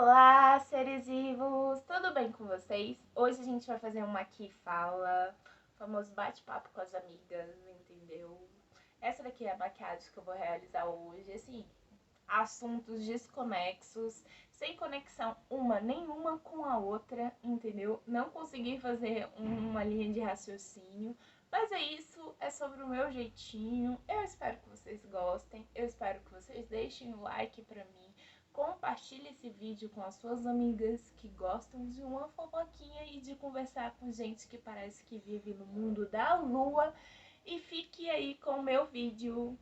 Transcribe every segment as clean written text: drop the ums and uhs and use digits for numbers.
Olá, seres vivos! Tudo bem com vocês? Hoje a gente vai fazer uma aqui fala, famoso bate-papo com as amigas, entendeu? Essa daqui é a maquiagem que eu vou realizar hoje, assim, assuntos desconexos, sem conexão uma nenhuma com a outra, entendeu? Não consegui fazer uma linha de raciocínio, mas é isso, é sobre o meu jeitinho. Eu espero que vocês gostem, eu espero que vocês deixem o like pra mim. Compartilhe esse vídeo com as suas amigas que gostam de uma fofoquinha e de conversar com gente que parece que vive no mundo da lua. E fique aí com o meu vídeo.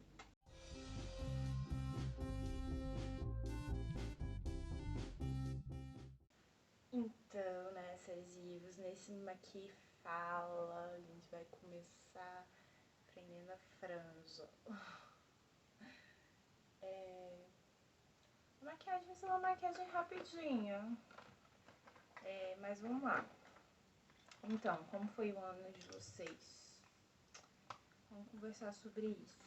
Então, né, seres vivos, nesse aqui fala, a gente vai começar prendendo a franja. A maquiagem vai ser uma maquiagem rapidinha. Mas vamos lá. Então, como foi o ano de vocês? Vamos conversar sobre isso.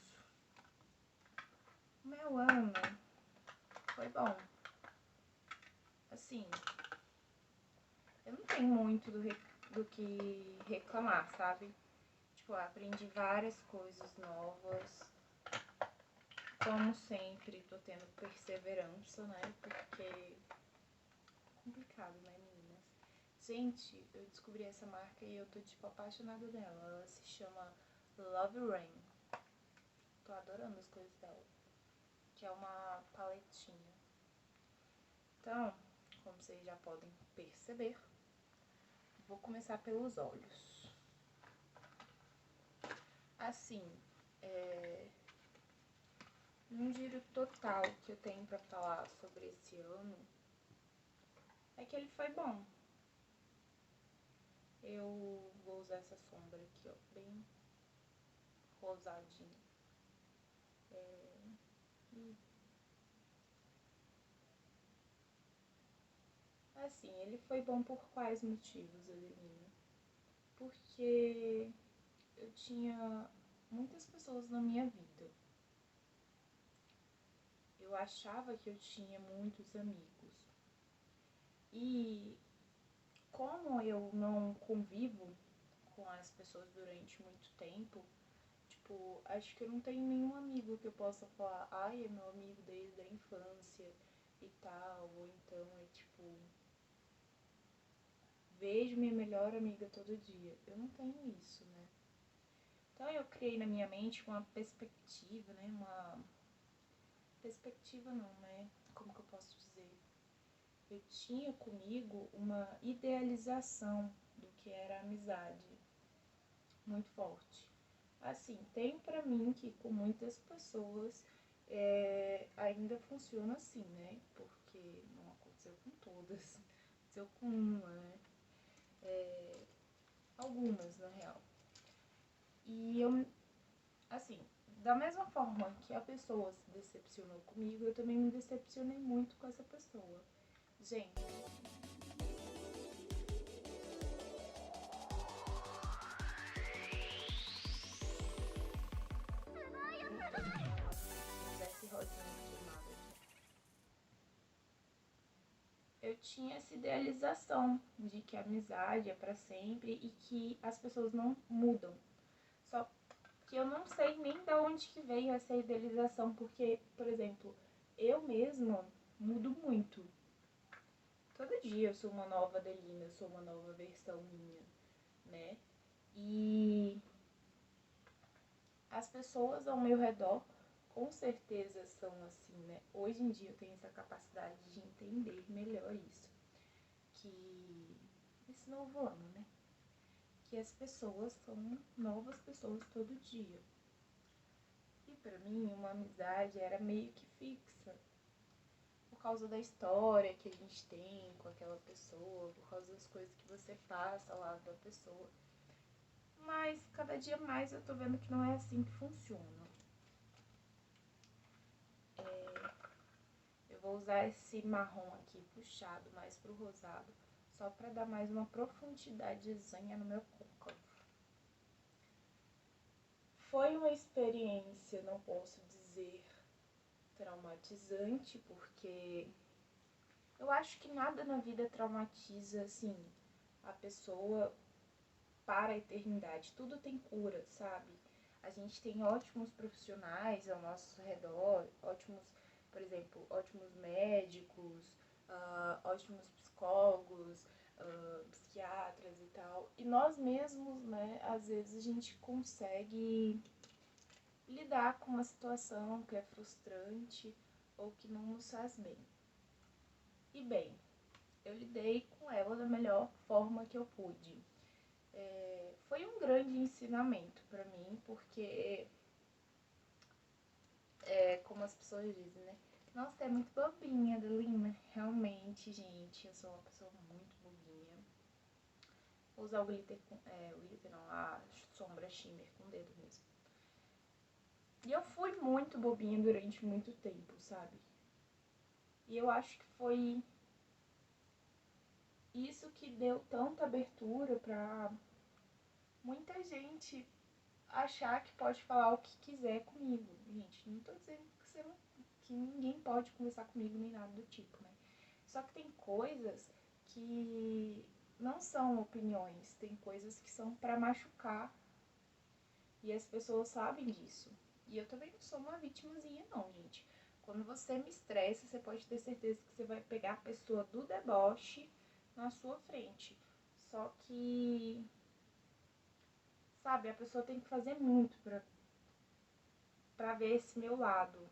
O meu ano foi bom. Assim, eu não tenho muito do que reclamar, sabe? Tipo, eu aprendi várias coisas novas. Como sempre, tô tendo perseverança, né? Porque é complicado, né, meninas? Gente, eu descobri essa marca e eu tô, tipo, apaixonada dela. Ela se chama Love Rain. Tô adorando as coisas dela. Que é uma paletinha. Então, como vocês já podem perceber, vou começar pelos olhos. Assim, um giro total que eu tenho pra falar sobre esse ano é que ele foi bom. Eu vou usar essa sombra aqui, ó, bem rosadinha. Assim, ele foi bom por quais motivos, Adelina? Porque eu tinha muitas pessoas na minha vida. Eu achava que eu tinha muitos amigos. E como eu não convivo com as pessoas durante muito tempo, tipo, acho que eu não tenho nenhum amigo que eu possa falar, ai, é meu amigo desde a infância e tal, ou então é tipo, vejo minha melhor amiga todo dia. Eu não tenho isso, né? Então eu criei na minha mente uma perspectiva, né? Uma perspectiva não, né? Como que eu posso dizer? Eu tinha comigo uma idealização do que era a amizade muito forte. Assim, tem pra mim que com muitas pessoas ainda funciona assim, né? Porque não aconteceu com todas, aconteceu com uma, né? Algumas, na real. E eu, assim, da mesma forma que a pessoa se decepcionou comigo, eu também me decepcionei muito com essa pessoa. Gente, esse rosinha queimado aqui. Eu tinha essa idealização de que a amizade é pra sempre e que as pessoas não mudam. Só que eu não sei nem de onde que veio essa idealização, porque, por exemplo, eu mesma mudo muito. Todo dia eu sou uma nova Adelina, eu sou uma nova versão minha, né? E as pessoas ao meu redor com certeza são assim, né? Hoje em dia eu tenho essa capacidade de entender melhor isso. Que esse novo ano, né? Que as pessoas são novas pessoas todo dia. E pra mim uma amizade era meio que fixa. Por causa da história que a gente tem com aquela pessoa, por causa das coisas que você passa ao lado da pessoa. Mas cada dia mais eu tô vendo que não é assim que funciona. Eu vou usar esse marrom aqui puxado mais pro rosado, só pra dar mais uma profundidadezinha no meu côncavo. Foi uma experiência, não posso dizer traumatizante, porque Eu acho que nada na vida traumatiza, assim, a pessoa para a eternidade. Tudo tem cura, sabe? A gente tem ótimos profissionais ao nosso redor, ótimos, por exemplo, ótimos médicos, ótimos psicólogos, psiquiatras e tal. E nós mesmos, né, às vezes a gente consegue lidar com uma situação que é frustrante ou que não nos faz bem. E bem, eu lidei com ela da melhor forma que eu pude. Foi um grande ensinamento para mim, porque, como as pessoas dizem, né? Nossa, é muito bobinha, Adelina. Realmente, gente, eu sou uma pessoa muito bobinha. Vou usar o glitter, o glitter não, a sombra shimmer com o dedo mesmo. E eu fui muito bobinha durante muito tempo, sabe? E eu acho que foi isso que deu tanta abertura pra muita gente achar que pode falar o que quiser comigo. Gente, não tô dizendo que, que ninguém pode conversar comigo nem nada do tipo, né? Só que tem coisas que não são opiniões, tem coisas que são pra machucar. E as pessoas sabem disso. E eu também não sou uma vitimazinha não, gente. Quando você me estressa, você pode ter certeza que você vai pegar a pessoa do deboche na sua frente. Só que, sabe, a pessoa tem que fazer muito pra ver esse meu lado,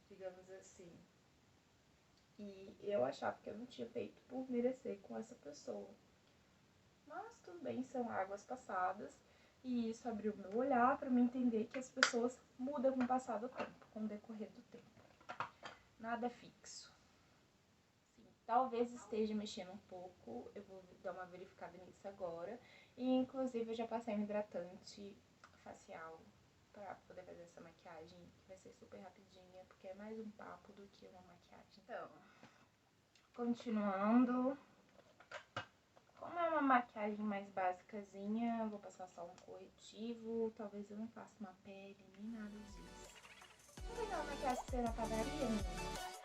digamos assim. E eu achava que eu não tinha feito por merecer com essa pessoa. Mas tudo bem, são águas passadas. E isso abriu meu olhar para me entender que as pessoas mudam com o passar do tempo, com o decorrer do tempo. Nada é fixo. Sim, talvez esteja mexendo um pouco, eu vou dar uma verificada nisso agora. E inclusive eu já passei um hidratante facial para poder fazer essa maquiagem, que vai ser super rapidinha, porque é mais um papo do que uma maquiagem. Então, continuando. Como é uma maquiagem mais basicazinha, vou passar só um corretivo, talvez eu não faça uma pele, nem nada disso. Vou pegar uma maquiagem que você na padaria, menina.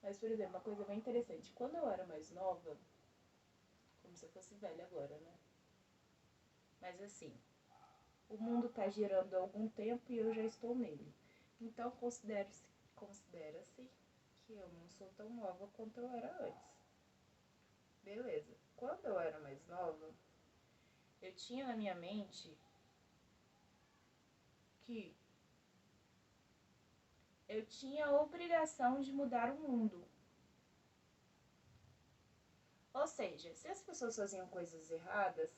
Mas, por exemplo, uma coisa bem interessante. Quando eu era mais nova, como se eu fosse velha agora, né? Mas assim, o mundo tá girando há algum tempo e eu já estou nele. Então considera-se que eu não sou tão nova quanto eu era antes. Beleza. Quando eu era mais nova, eu tinha na minha mente que eu tinha a obrigação de mudar o mundo. Ou seja, se as pessoas faziam coisas erradas,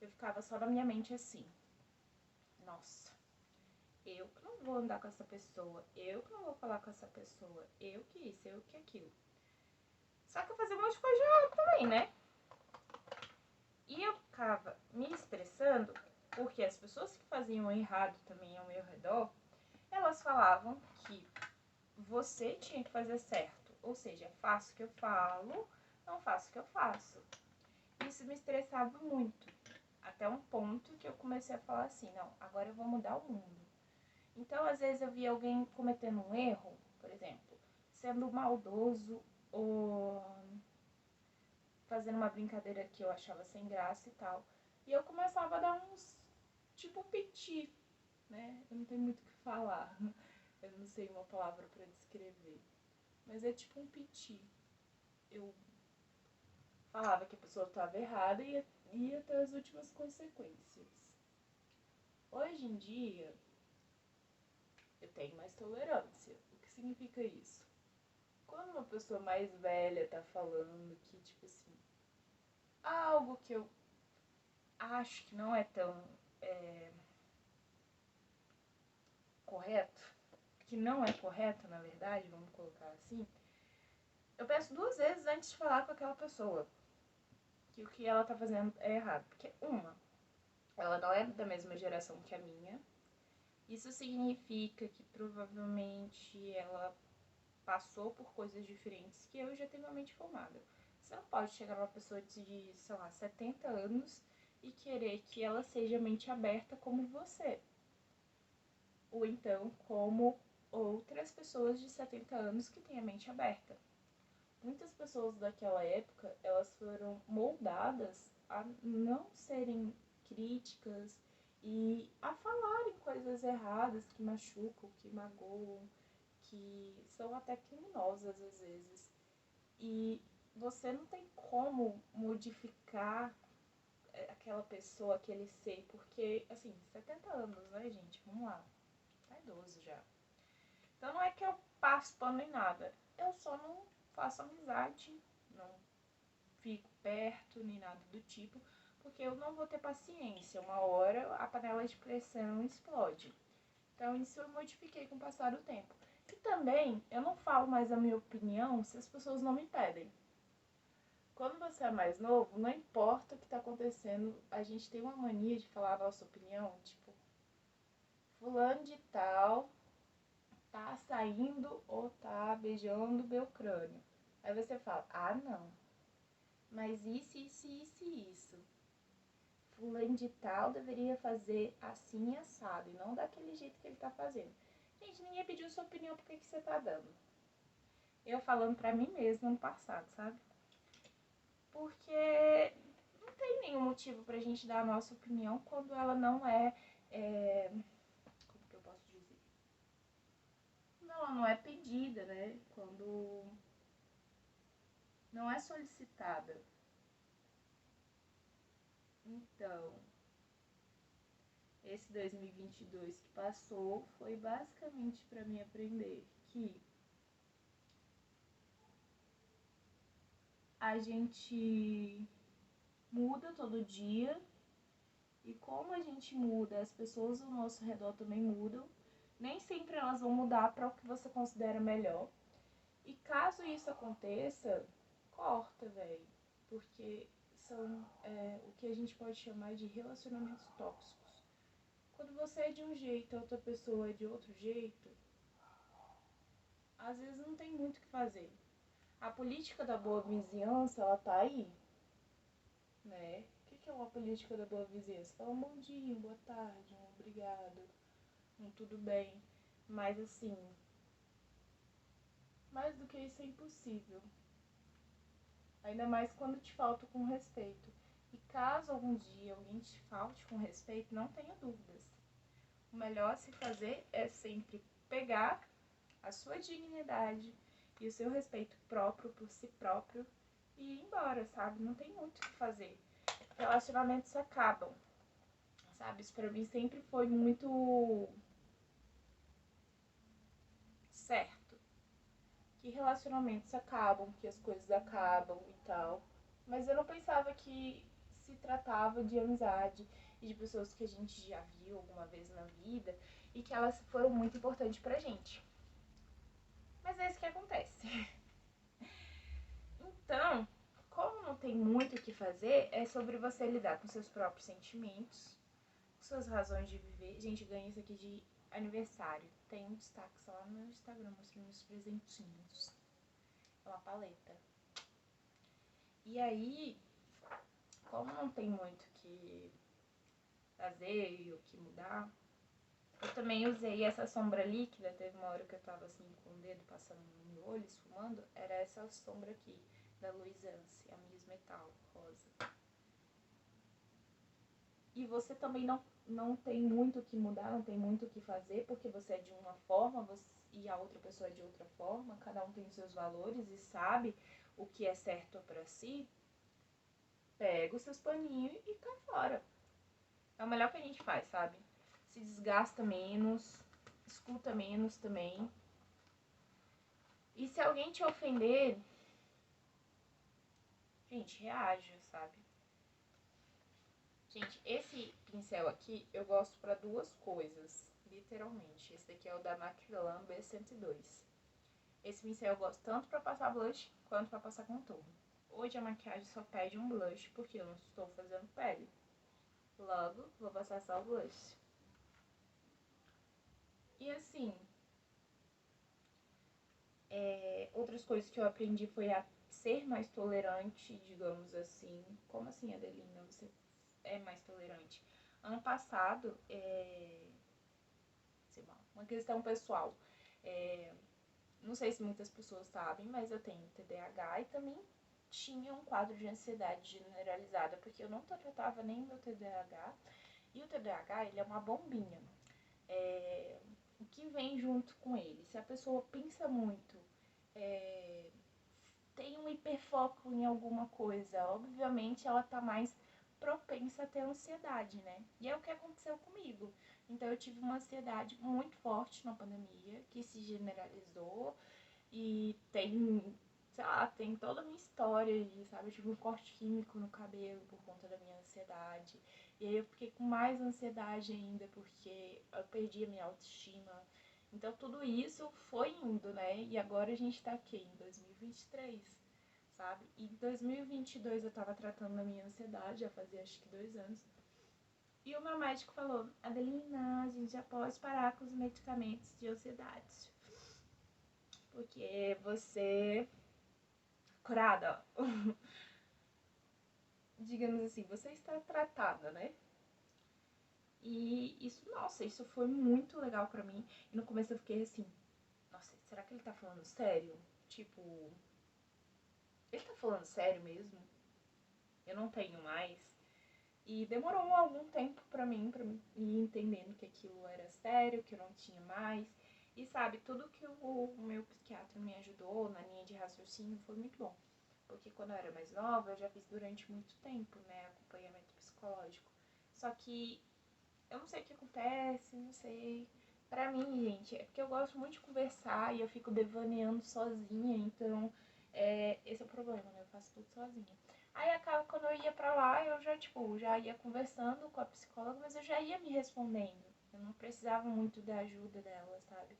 eu ficava só na minha mente assim: nossa, eu que não vou andar com essa pessoa, eu que não vou falar com essa pessoa, eu que isso, eu que aquilo. Só que eu fazia um monte de coisa errada também, né? E eu ficava me estressando porque as pessoas que faziam errado também ao meu redor, elas falavam que você tinha que fazer certo. Ou seja, faço o que eu falo, não faço o que eu faço. Isso me estressava muito. Até um ponto que eu comecei a falar assim, não, agora eu vou mudar o mundo. Então, às vezes eu via alguém cometendo um erro, por exemplo, sendo maldoso ou fazendo uma brincadeira que eu achava sem graça e tal. E eu começava a dar uns, tipo, piti, né? Eu não tenho muito o que falar. Eu não sei uma palavra pra descrever. Mas é tipo um piti. Eu falava que a pessoa estava errada e ia até as últimas consequências. Hoje em dia, eu tenho mais tolerância. O que significa isso? Quando uma pessoa mais velha tá falando que, tipo assim, algo que eu acho que não é tão correto, que não é correto, na verdade, vamos colocar assim, eu penso duas vezes antes de falar com aquela pessoa que o que ela tá fazendo é errado. Porque, ela não é da mesma geração que a minha. Isso significa que provavelmente ela passou por coisas diferentes que eu já tenho uma mente formada. Você não pode chegar numa pessoa de, sei lá, 70 anos e querer que ela seja mente aberta como você. Ou então como outras pessoas de 70 anos que têm a mente aberta. Muitas pessoas daquela época, elas foram moldadas a não serem críticas e a falarem coisas erradas que machucam, que magoam, que são até criminosas às vezes. E você não tem como modificar aquela pessoa, aquele ser, porque, assim, 70 anos, né, gente? Vamos lá, tá idoso já. Então não é que eu passo pano em nada, eu só não faço amizade, não fico perto, nem nada do tipo, porque eu não vou ter paciência. Uma hora a panela de pressão explode. Então isso eu modifiquei com o passar do tempo. E também, eu não falo mais a minha opinião se as pessoas não me pedem. Quando você é mais novo, não importa o que está acontecendo, a gente tem uma mania de falar a nossa opinião, tipo, fulano de tal tá saindo ou tá beijando Beltrano. Aí você fala, ah não, mas isso. Fulano de tal deveria fazer assim assado e não daquele jeito que ele tá fazendo. Gente, ninguém pediu sua opinião, por que você tá dando? Eu falando pra mim mesma no passado, sabe? Porque não tem nenhum motivo pra gente dar a nossa opinião quando ela não como que eu posso dizer? Quando ela não é pedida, né? Quando não é solicitada. Então, esse 2022 que passou foi basicamente para mim aprender que a gente muda todo dia e como a gente muda, as pessoas ao nosso redor também mudam. Nem sempre elas vão mudar para o que você considera melhor. E caso isso aconteça, corta, velho. Porque são o que a gente pode chamar de relacionamentos tóxicos. Quando você é de um jeito e a outra pessoa é de outro jeito, às vezes não tem muito o que fazer. A política da boa vizinhança, ela tá aí, né? O que é uma política da boa vizinhança? Fala um bom dia, boa tarde, um obrigado, um tudo bem. Mas assim, mais do que isso é impossível. Ainda mais quando te falta com respeito. E caso algum dia alguém te falte com respeito, não tenha dúvidas. O melhor a se fazer é sempre pegar a sua dignidade e o seu respeito próprio por si próprio e ir embora, sabe? Não tem muito o que fazer. Relacionamentos acabam, sabe? Isso pra mim sempre foi muito certo. Que relacionamentos acabam, que as coisas acabam e tal. Mas eu não pensava que se tratava de amizade e de pessoas que a gente já viu alguma vez na vida e que elas foram muito importantes pra gente. Mas é isso que acontece. Então, como não tem muito o que fazer, é sobre você lidar com seus próprios sentimentos, com suas razões de viver. Gente, ganhei isso aqui de aniversário. Tem um destaque lá no Instagram mostrando os presentinhos. É uma paleta. E aí, como não tem muito o que fazer e o que mudar, eu também usei essa sombra líquida. Teve uma hora que eu tava assim com o dedo passando no meu olho, esfumando. Era essa sombra aqui, da Luisance, a Miss Metal rosa. E você também não tem muito o que mudar, não tem muito o que fazer, porque você é de uma forma e a outra pessoa é de outra forma. Cada um tem os seus valores e sabe o que é certo pra si. Pega os seus paninhos e cai fora. É o melhor que a gente faz, sabe? Se desgasta menos, escuta menos também. E se alguém te ofender, gente, reage, sabe? Gente, esse pincel aqui eu gosto pra duas coisas, literalmente. Esse daqui é o da Macrylan B102. Esse pincel eu gosto tanto pra passar blush quanto pra passar contorno. Hoje a maquiagem só pede um blush porque eu não estou fazendo pele. Logo, vou passar só o blush. E assim, outras coisas que eu aprendi foi a ser mais tolerante, digamos assim. Como assim, Adelina? Você é mais tolerante? Ano passado, sei lá, uma questão pessoal. Não sei se muitas pessoas sabem, mas eu tenho TDAH e também tinha um quadro de ansiedade generalizada, porque eu não tratava nem o meu TDAH. E o TDAH, ele é uma bombinha. O que vem junto com ele? Se a pessoa pensa muito, tem um hiperfoco em alguma coisa, obviamente ela tá mais propensa a ter ansiedade, né? E é o que aconteceu comigo. Então eu tive uma ansiedade muito forte na pandemia, que se generalizou e tem, sei lá, tem toda a minha história de, sabe, eu tive um corte químico no cabelo por conta da minha ansiedade. E aí eu fiquei com mais ansiedade ainda porque eu perdi a minha autoestima. Então tudo isso foi indo, né? E agora a gente tá aqui em 2023, sabe? E em 2022 eu tava tratando da minha ansiedade, já fazia acho que 2 anos. E o meu médico falou: Adelina, a gente já pode parar com os medicamentos de ansiedade. Porque você curada, digamos assim, você está tratada, né? E isso, nossa, isso foi muito legal pra mim. E no começo eu fiquei assim, nossa, será que ele tá falando sério? Tipo, ele tá falando sério mesmo? Eu não tenho mais. E demorou algum tempo pra mim ir entendendo que aquilo era sério, que eu não tinha mais. E sabe, tudo que o meu psiquiatra me ajudou na linha de raciocínio foi muito bom. Porque quando eu era mais nova, eu já fiz durante muito tempo, né, acompanhamento psicológico. Só que eu não sei o que acontece, não sei. Pra mim, gente, é porque eu gosto muito de conversar e eu fico devaneando sozinha, então esse é o problema, né? Eu faço tudo sozinha. Aí acaba quando eu ia pra lá, eu já, tipo, já ia conversando com a psicóloga, mas eu já ia me respondendo. Eu não precisava muito da ajuda dela, sabe?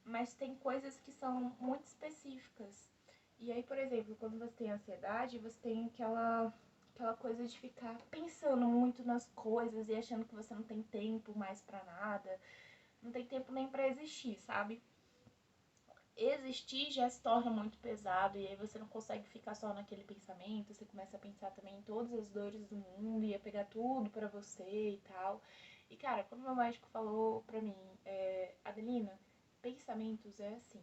Mas tem coisas que são muito específicas. E aí, por exemplo, quando você tem ansiedade, você tem aquela coisa de ficar pensando muito nas coisas e achando que você não tem tempo mais pra nada, não tem tempo nem pra existir, sabe? Existir já se torna muito pesado e aí você não consegue ficar só naquele pensamento, você começa a pensar também em todas as dores do mundo e a pegar tudo pra você e tal. E cara, quando meu médico falou pra mim, Adelina, pensamentos é assim,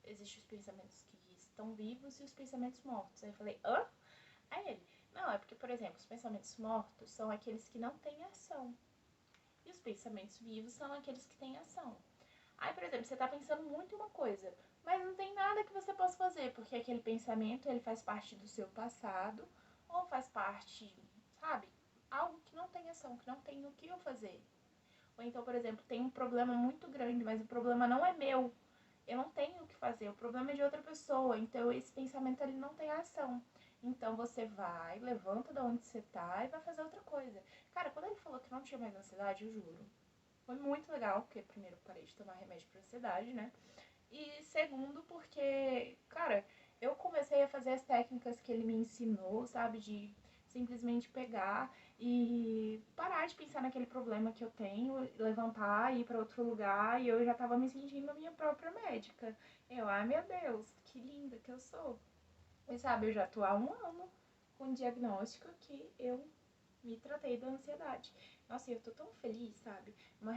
existem os pensamentos que estão vivos e os pensamentos mortos. Aí eu falei, hã? Aí ele, não, é porque, por exemplo, os pensamentos mortos são aqueles que não têm ação. E os pensamentos vivos são aqueles que têm ação. Aí, por exemplo, você tá pensando muito em uma coisa, mas não tem nada que você possa fazer, porque aquele pensamento, ele faz parte do seu passado, ou faz parte, sabe? Algo que não tem ação, que não tem o que eu fazer. Ou então, por exemplo, tem um problema muito grande, mas o problema não é meu. Eu não tenho o que fazer, o problema é de outra pessoa. Então esse pensamento ele não tem ação. Então você vai, levanta da onde você tá e vai fazer outra coisa. Cara, quando ele falou que não tinha mais ansiedade, eu juro. Foi muito legal, porque primeiro eu parei de tomar remédio pra ansiedade, né? E segundo, porque, cara, eu comecei a fazer as técnicas que ele me ensinou, sabe? De simplesmente pegar e parar de pensar naquele problema que eu tenho, levantar e ir para outro lugar. E eu já tava me sentindo a minha própria médica. Eu, ai meu Deus, que linda que eu sou. E sabe, eu já tô há um ano com um diagnóstico que eu me tratei da ansiedade. Nossa, eu tô tão feliz, sabe? Uma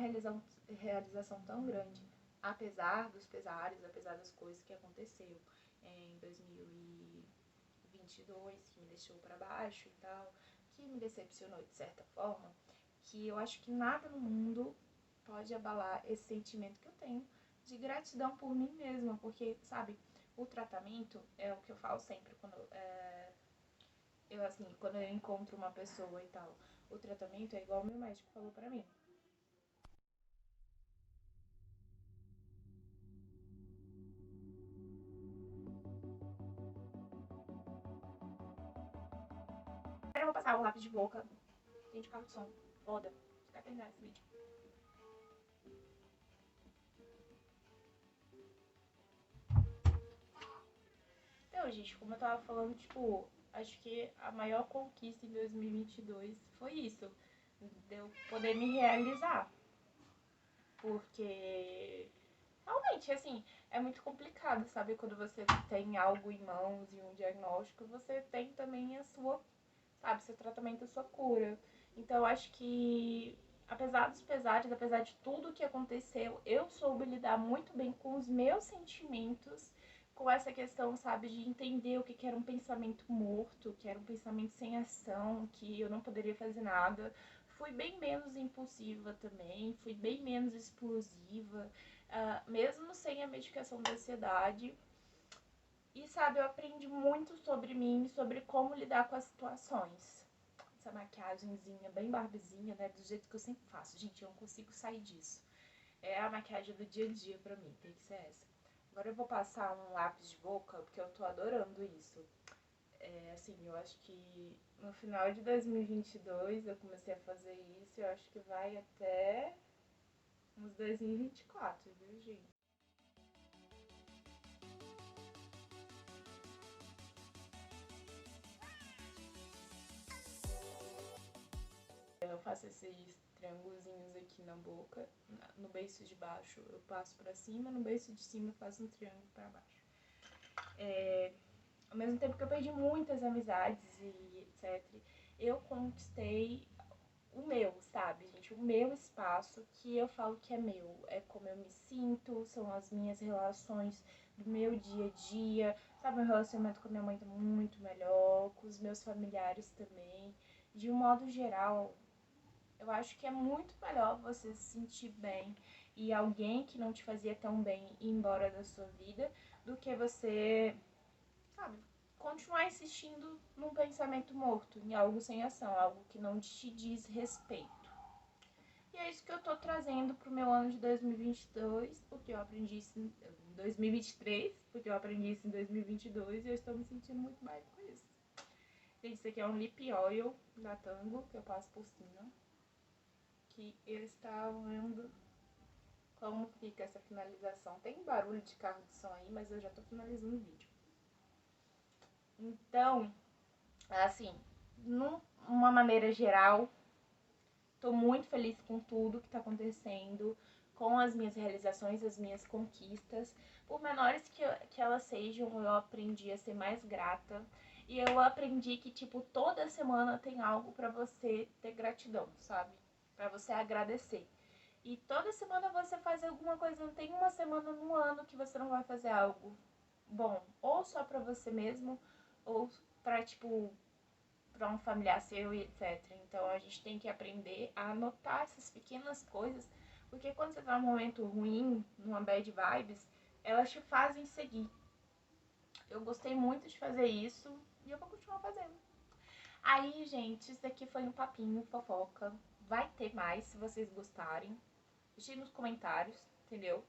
realização tão grande. Apesar dos pesares, apesar das coisas que aconteceu em 2022, que me deixou pra baixo e tal, que me decepcionou de certa forma, que eu acho que nada no mundo pode abalar esse sentimento que eu tenho de gratidão por mim mesma, porque, sabe, o tratamento é o que eu falo sempre quando quando eu encontro uma pessoa e tal, o tratamento é igual o meu médico falou pra mim. eu vou passar o lápis de boca. Gente, carro de som. Foda. Vai terminar esse vídeo. Então, gente, como eu tava falando, tipo, acho que a maior conquista em 2022 foi isso. De eu poder me realizar. Porque realmente, assim, é muito complicado, sabe? Quando você tem algo em mãos e um diagnóstico, você tem também a sua, sabe, seu tratamento, a sua cura. Então, eu acho que, apesar dos pesares, apesar de tudo que aconteceu, eu soube lidar muito bem com os meus sentimentos, com essa questão, sabe, de entender o que era um pensamento morto, que era um pensamento sem ação, que eu não poderia fazer nada. Fui bem menos impulsiva também, fui bem menos explosiva, mesmo sem a medicação da ansiedade. E, sabe, eu aprendi muito sobre mim, sobre como lidar com as situações. Essa maquiagemzinha bem barbezinha, né, do jeito que eu sempre faço. Gente, eu não consigo sair disso. É a maquiagem do dia a dia pra mim, tem que ser essa. Agora eu vou passar um lápis de boca, porque eu tô adorando isso. Assim, eu acho que no final de 2022 eu comecei a fazer isso, eu acho que vai até uns 2024, viu, gente? Eu faço esses triângulozinhos aqui na boca, no beiço de baixo eu passo pra cima, no beiço de cima eu faço um triângulo pra baixo. Ao mesmo tempo que eu perdi muitas amizades e etc., eu conquistei o meu, sabe, gente? O meu espaço, que eu falo que é meu. É como eu me sinto, são as minhas relações do meu dia a dia. Sabe, meu relacionamento com a minha mãe tá muito melhor, com os meus familiares também. De um modo geral, eu acho que é muito melhor você se sentir bem e alguém que não te fazia tão bem ir embora da sua vida do que você, sabe, continuar insistindo num pensamento morto, em algo sem ação, algo que não te diz respeito. E é isso que eu tô trazendo pro meu ano de 2022, porque eu aprendi isso em 2023, porque eu aprendi isso em 2022 e eu estou me sentindo muito bem com isso. Gente, isso aqui é um lip oil da Tango, que eu passo por cima, que eu estava vendo como fica essa finalização. Tem barulho de carro de som aí, mas eu já tô finalizando o vídeo. Então, assim, numa maneira geral, tô muito feliz com tudo que tá acontecendo, com as minhas realizações, as minhas conquistas. Por menores que elas sejam, eu aprendi a ser mais grata. E eu aprendi que, tipo, toda semana tem algo pra você ter gratidão, sabe? Pra você agradecer. E toda semana você faz alguma coisa, não tem uma semana no ano que você não vai fazer algo bom. Ou só pra você mesmo, ou pra, tipo, para um familiar seu e etc. Então a gente tem que aprender a anotar essas pequenas coisas, porque quando você tá num momento ruim, numa bad vibes, elas te fazem seguir. Eu gostei muito de fazer isso e eu vou continuar fazendo. Aí, gente, isso daqui foi um papinho, fofoca. Vai ter mais se vocês gostarem. Deixe nos comentários, entendeu?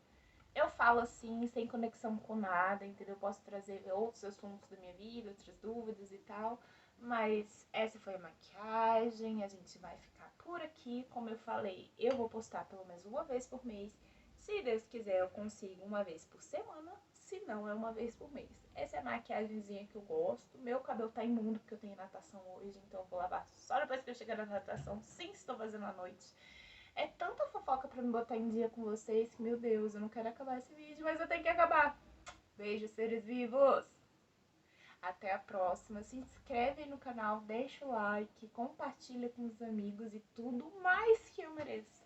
Eu falo assim, sem conexão com nada, entendeu? Eu posso trazer outros assuntos da minha vida, outras dúvidas e tal. Mas essa foi a maquiagem, a gente vai ficar por aqui. Como eu falei, eu vou postar pelo menos uma vez por mês. Se Deus quiser, eu consigo uma vez por semana. Se não, é uma vez por mês. Essa é a maquiagemzinha que eu gosto. Meu cabelo tá imundo porque eu tenho natação hoje, então eu vou lavar só depois que eu chegar na natação. Sim, estou fazendo à noite. É tanta fofoca pra me botar em dia com vocês que, meu Deus, eu não quero acabar esse vídeo, mas eu tenho que acabar. Beijo, seres vivos! Até a próxima. Se inscreve no canal, deixa o like, compartilha com os amigos e tudo mais que eu mereço.